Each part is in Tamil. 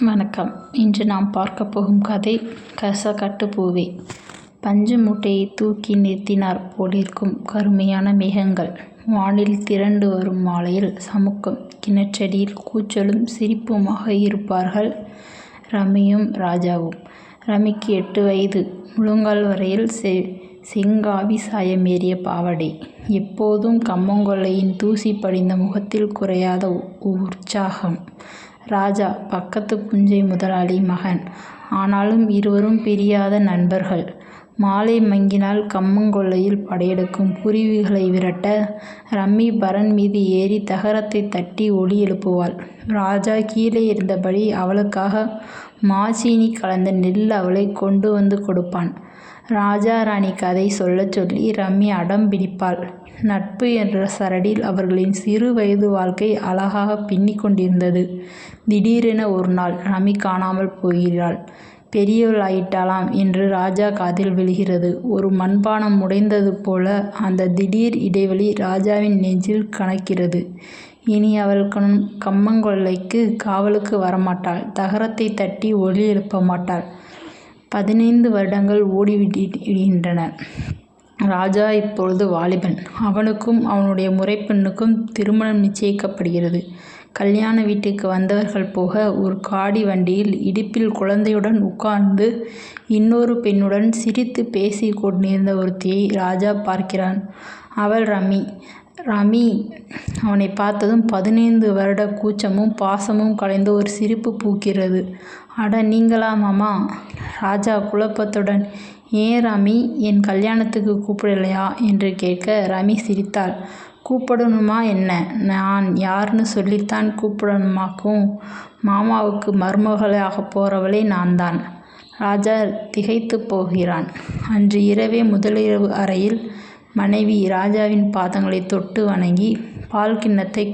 வணக்கம். இன்று நாம் பார்க்க போகும் கதை கசக்கட்டு பூவே. பஞ்சு மூட்டையை தூக்கி நிறுத்தினார் போலிருக்கும் கருமையான மேகங்கள் வானில் திரண்டு வரும் மாலையில் சமுக்கம். கிணற்றடியில் கூச்சலும் சிரிப்புமாக இருப்பார்கள் ரமியும் ராஜாவும். ரமிக்கு 8 வயது. முழங்கால் வரையில் செங்காவி சாயமேறிய பாவாடை. எப்போதும் கம்மங்கொல்லையின் தூசி படிந்த முகத்தில் குறையாத உற்சாகம். ராஜா பக்கத்து புஞ்சை முதலாளி மகன். ஆனாலும் இருவரும் பிரியாத நண்பர்கள். மாலை மங்கினால் கம்மங்கொல்லையில் படையெடுக்கும் குருவிகளை விரட்ட ரம்மி பரன் மீது ஏறி தகரத்தை தட்டி ஒலி எழுப்புவாள். ராஜா கீழே இருந்தபடி அவளுக்காக மாசீனி கலந்த நெல் அவளை கொண்டு வந்து கொடுப்பான். ராஜா ராணி கதை சொல்லச் சொல்லி ரம்மி அடம் பிடிப்பாள். நட்பு என்ற சரடில் அவர்களின் சிறு வயது வாழ்க்கை அழகாக பின்னிக் கொண்டிருந்தது. திடீரென ஒரு நாள் ரம்மி காணாமல் போகிறாள். பெரியவள் ஆயிட்டாளாம் என்று ராஜா காதில் விழுகிறது. ஒரு மண்பானம் உடைந்தது போல அந்த திடீர் இடைவெளி ராஜாவின் நெஞ்சில் கனக்கிறது. இனி அவள் கம்மங்கொல்லைக்கு காவலுக்கு வரமாட்டாள். தகரத்தை தட்டி ஒலி எழுப்ப மாட்டாள். 15 வருடங்கள் ஓடிவிடுகின்றன. ராஜா இப்பொழுது வாலிபன். அவனுக்கும் அவனுடைய முறைப்பெண்ணுக்கும் திருமணம் நிச்சயிக்கப்படுகிறது. கல்யாண வீட்டுக்கு வந்தவர்கள் போக ஒரு காடி வண்டியில் இடுப்பில் குழந்தையுடன் உட்கார்ந்து இன்னொரு பெண்ணுடன் சிரித்து பேசி கொண்டிருந்த ஒருத்தியை ராஜா பார்க்கிறான். அவள் ரமி. ரமி அவனை பார்த்ததும் 15 வருட கூச்சமும் பாசமும் கலைந்து ஒரு சிரிப்பு பூக்கிறது. அட நீங்களா மாமா? ராஜா குழப்பத்துடன், ஏன் ரமி, என் கல்யாணத்துக்கு கூப்பிடலையா என்று கேட்க ரமி சிரித்தாள். கூப்பிடணுமா என்ன? நான் யாருன்னு சொல்லித்தான் கூப்பிடணுமாக்கும். மாமாவுக்கு மருமகளாக போறவளே நான்தான். ராஜா திகைத்து போகிறான். அன்று இரவே முதலிரவு அறையில் மனைவி ராஜாவின் பாதங்களை தொட்டு வணங்கி பால் கிண்ணத்தை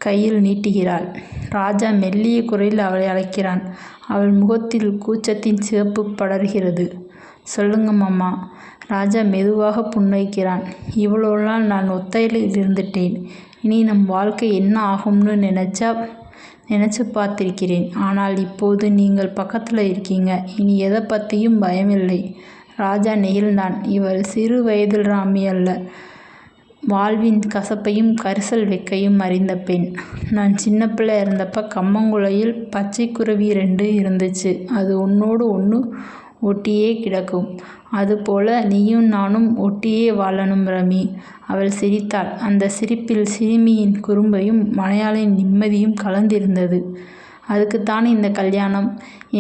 கையில் நீட்டுகிறாள். ராஜா மெல்லிய குரலில் அவளை அழைக்கிறான். அவள் முகத்தில் கூச்சத்தின் சிவப்பு படர்கிறது. சொல்லுங்க மாமா. ராஜா மெதுவாக புன்னகைக்கிறான். இவ்வளவு நாள் நான் ஒத்தையில் இருந்துட்டேன். இனி நம் வாழ்க்கை என்ன ஆகும்னு நினச்சி பார்த்திருக்கிறேன். ஆனால் இப்போது நீங்கள் பக்கத்தில் இருக்கீங்க. இனி எதை பற்றியும் பயமில்லை. ராஜா நெகிழ்ந்தான். இவள் சிறு வயதில் ராமி அல்ல. வாழ்வின் கசப்பையும் கரிசல் வெக்கையும் அறிந்த பெண். நான் சின்ன பிள்ளை இருந்தப்ப கம்மங்குலையில் பச்சை குருவி 2 இருந்துச்சு. அது ஒன்னோடு ஒன்று ஒட்டியே கிடக்கும். அதுபோல நீயும் நானும் ஒட்டியே வாழணும் ரமி. அவள் சிரித்தாள். அந்த சிரிப்பில் சிறுமியின் குறும்பையும் மலையாளின் நிம்மதியும் கலந்திருந்தது. அதுக்குத்தான் இந்த கல்யாணம்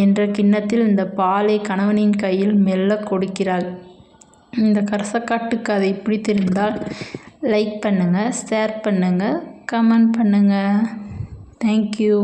என்ற கிண்ணத்தில் இந்த பாலை கணவனின் கையில் மெல்ல கொடுக்கிறாள். இந்த கரசக்காட்டு கதை பிடித்திருந்தால் லைக் பண்ணுங்கள், ஷேர் பண்ணுங்கள், கமெண்ட் பண்ணுங்கள். தேங்க்யூ.